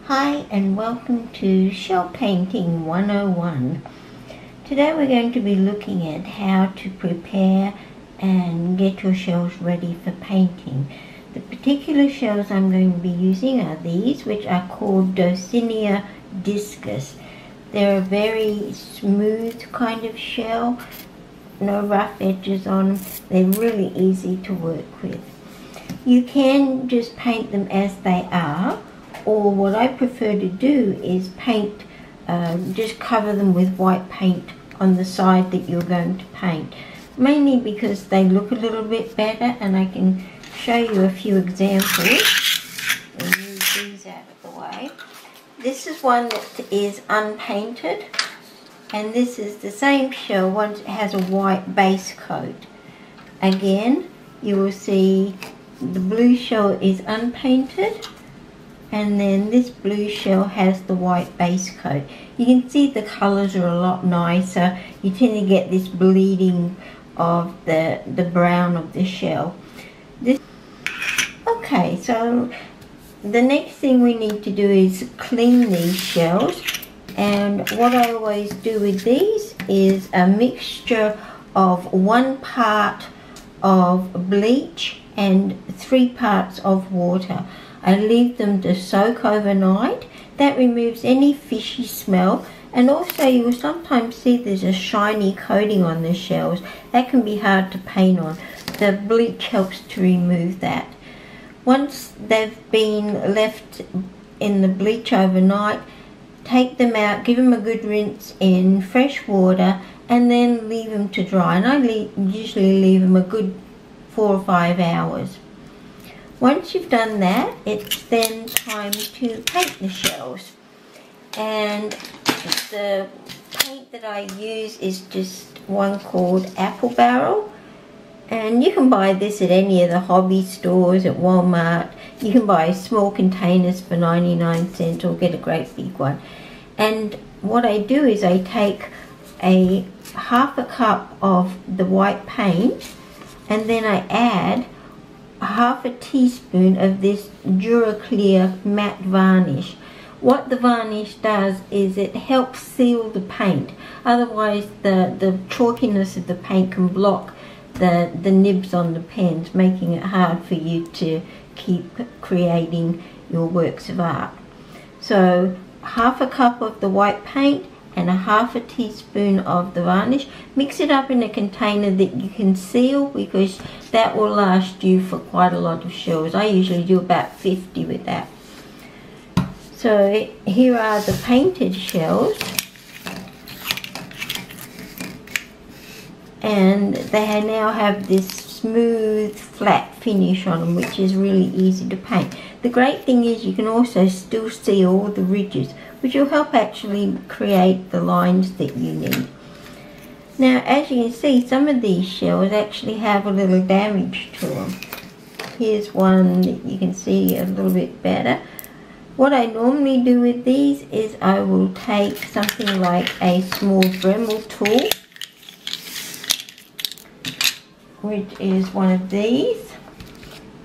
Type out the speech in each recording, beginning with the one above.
Hi and welcome to Shell Painting 101. Today we're going to be looking at how to prepare and get your shells ready for painting. The particular shells I'm going to be using are these, which are called Docinia discus. They're a very smooth kind of shell, no rough edges on them. They're really easy to work with. You can just paint them as they are, or what I prefer to do is paint, just cover them with white paint on the side that you're going to paint, mainly because they look a little bit better, and I can show you a few examples and move these out of the way. This is one that is unpainted, and this is the same shell once it has a white base coat. Again, you will see the blue shell is unpainted, and then this blue shell has the white base coat. You can see the colours are a lot nicer. You tend to get this bleeding of the brown of the shell. Okay, so the next thing we need to do is clean these shells, and what I always do with these is a mixture of 1 part of bleach and 3 parts of water. I leave them to soak overnight. That removes any fishy smell, and also you will sometimes see there's a shiny coating on the shells. That can be hard to paint on. The bleach helps to remove that. Once they've been left in the bleach overnight, take them out, give them a good rinse in fresh water, and then leave them to dry. And I usually leave them a good 4 or 5 hours. Once you've done that, it's then time to paint the shells. And the paint that I use is just one called Apple Barrel. And you can buy this at any of the hobby stores, at Walmart. You can buy small containers for 99 cents or get a great big one. And what I do is I take half a cup of the white paint, and then I add half a teaspoon of this Duraclear matte varnish. What the varnish does is it helps seal the paint. Otherwise the chalkiness of the paint can block the nibs on the pens, making it hard for you to keep creating your works of art. So half a cup of the white paint and a half a teaspoon of the varnish. Mix it up in a container that you can seal, because that will last you for quite a lot of shells. I usually do about 50 with that. So here are the painted shells, and they now have this smooth flat finish on them, which is really easy to paint. The great thing is you can also still see all the ridges, which will help actually create the lines that you need. Now, as you can see, some of these shells actually have a little damage to them. Here's one that you can see a little bit better. What I normally do with these is I will take something like a small Dremel tool, which is one of these,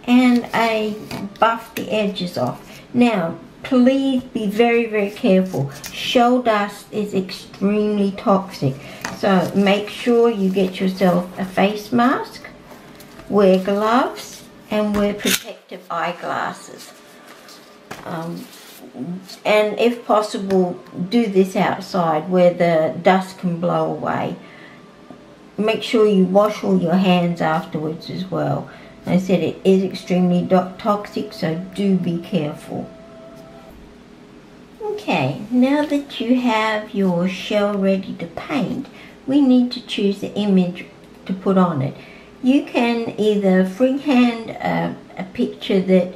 and I buff the edges off. Now, please be very, very careful. Shell dust is extremely toxic, so make sure you get yourself a face mask, wear gloves, and wear protective eyeglasses. And if possible, do this outside where the dust can blow away. Make sure you wash all your hands afterwards as well. I said it is extremely toxic, so do be careful. Okay, now that you have your shell ready to paint, we need to choose the image to put on it. You can either freehand a picture that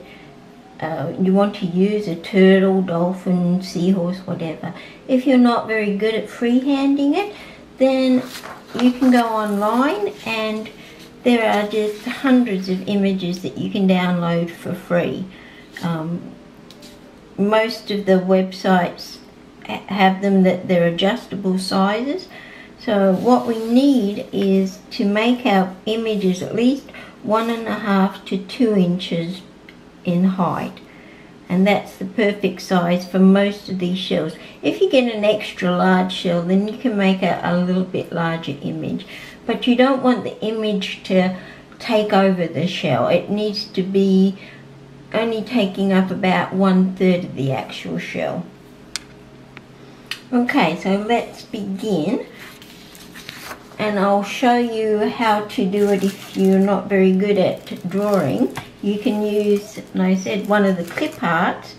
you want to use, a turtle, dolphin, seahorse, whatever. If you're not very good at freehanding it, then you can go online, and there are just hundreds of images that you can download for free. Most of the websites have them that they're adjustable sizes. So what we need is to make our images at least 1.5 to 2 inches in height. and that's the perfect size for most of these shells. If you get an extra large shell, then you can make a little bit larger image, but you don't want the image to take over the shell. It needs to be only taking up about 1/3 of the actual shell. Okay, so let's begin, and I'll show you how to do it if you're not very good at drawing. You can use, like I said, one of the clip arts,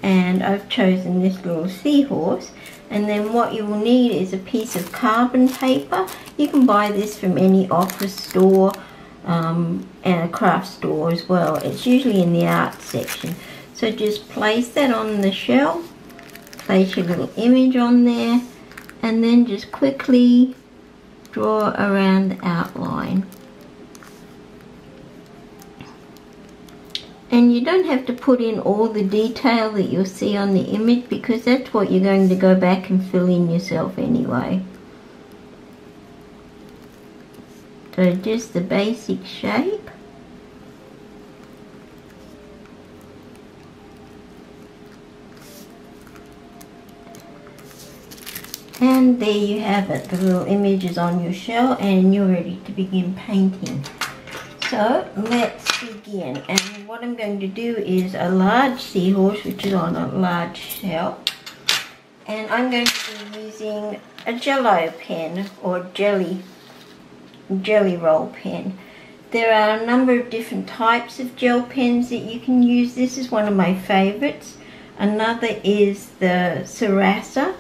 and I've chosen this little seahorse. And then what you will need is a piece of carbon paper. You can buy this from any office store and a craft store as well. It's usually in the art section. So just place that on the shell, place your little image on there, and then just quickly draw around the outline. And you don't have to put in all the detail that you'll see on the image, because that's what you're going to go back and fill in yourself anyway. So just the basic shape. And there you have it. The little image is on your shell and you're ready to begin painting. So let's begin, and what I'm going to do is a large seahorse, which is on a large shell, and I'm going to be using a Jello pen or jelly roll pen. There are a number of different types of gel pens that you can use. This is one of my favorites. Another is the Sarasa,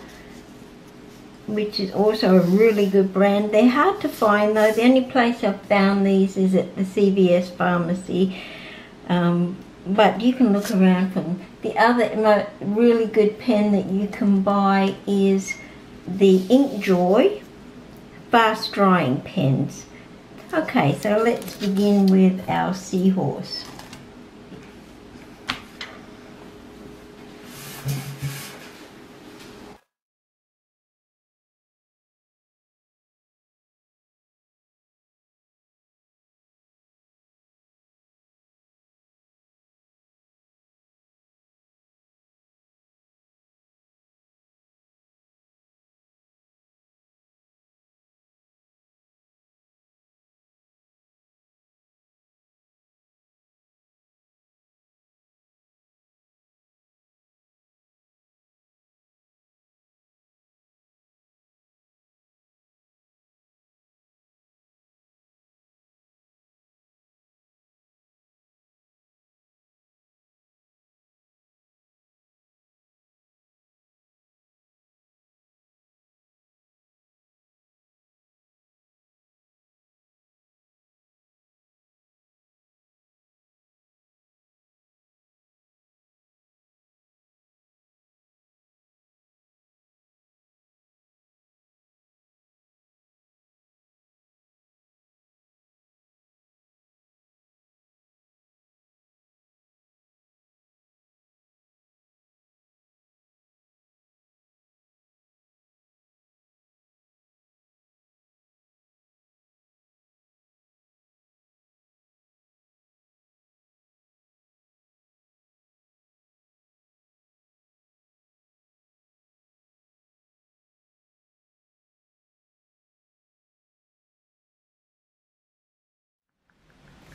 which is also a really good brand. They're hard to find though. The only place I've found these is at the CVS pharmacy, but you can look around for them. The other really good pen that you can buy is the InkJoy fast drying pens. Okay, so let's begin with our seahorse.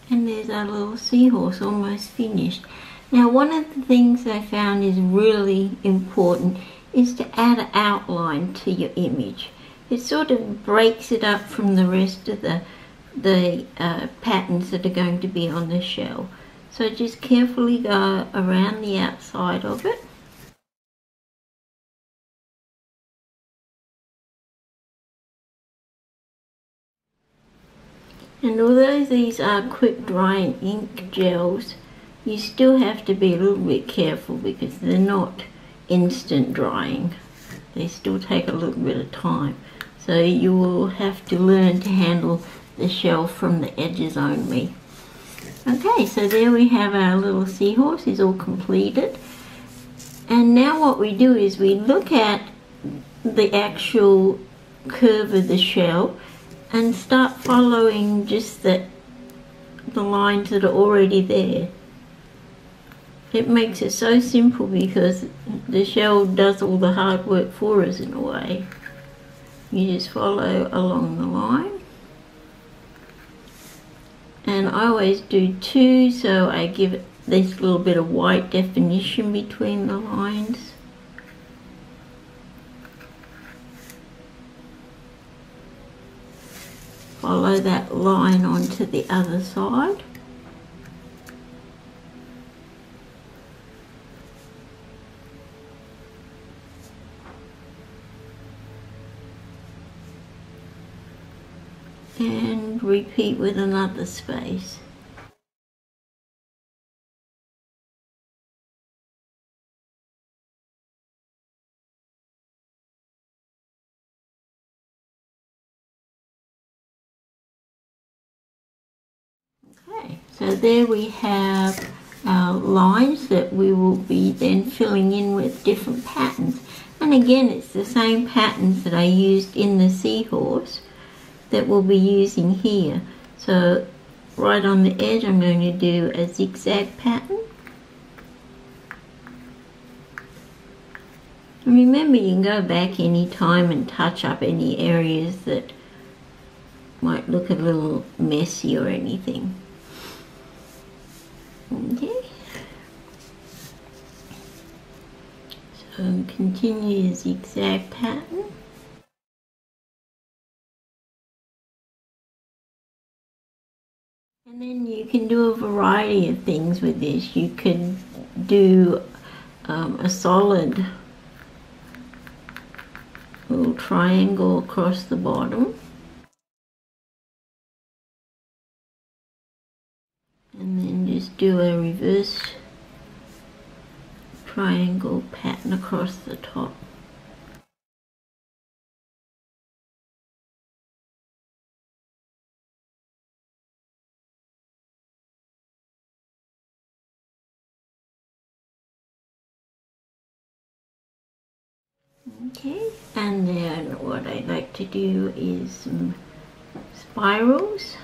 And there's our little seahorse almost finished. Now, one of the things I found is really important is to add an outline to your image. It sort of breaks it up from the rest of the patterns that are going to be on the shell. So just carefully go around the outside of it. And although these are quick drying ink gels, you still have to be a little bit careful because they're not instant drying. They still take a little bit of time. So you will have to learn to handle the shell from the edges only. Okay, so there we have our little seahorse. He's all completed. And now what we do is we look at the actual curve of the shell and start following just the lines that are already there. it makes it so simple because the shell does all the hard work for us in a way. You just follow along the line. And I always do 2, so I give it this little bit of white definition between the lines. Follow that line onto the other side. And repeat with another space. Okay, so there we have our lines that we will be then filling in with different patterns. And again, it's the same patterns that I used in the seahorse that we'll be using here. So right on the edge I'm going to do a zigzag pattern. And remember, you can go back any time and touch up any areas that might look a little messy or anything. Okay. So continue the zigzag pattern. And then you can do a variety of things with this. You could do a solid little triangle across the bottom. And then just do a reverse triangle pattern across the top. Okay, and then what I like to do is some spirals.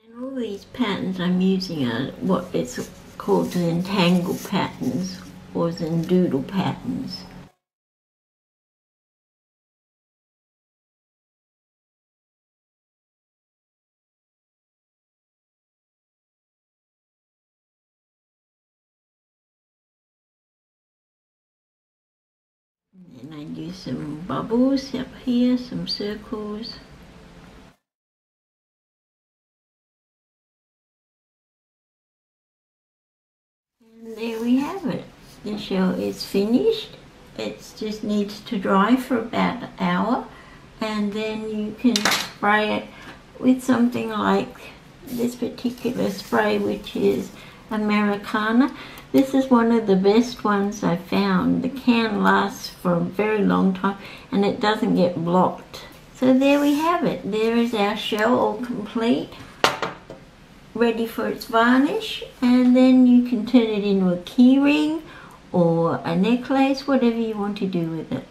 And all these patterns I'm using are what it's called Zentangle patterns or Zendoodle patterns. And I do some bubbles up here, some circles. And there we have it. The shell is finished. It just needs to dry for about an hour, and then you can spray it with something like this particular spray, which is Americana. This is one of the best ones I found. The can lasts for a very long time and it doesn't get blocked. So there we have it. There is our shell all complete, ready for its varnish, and then you can turn it into a key ring or a necklace, whatever you want to do with it.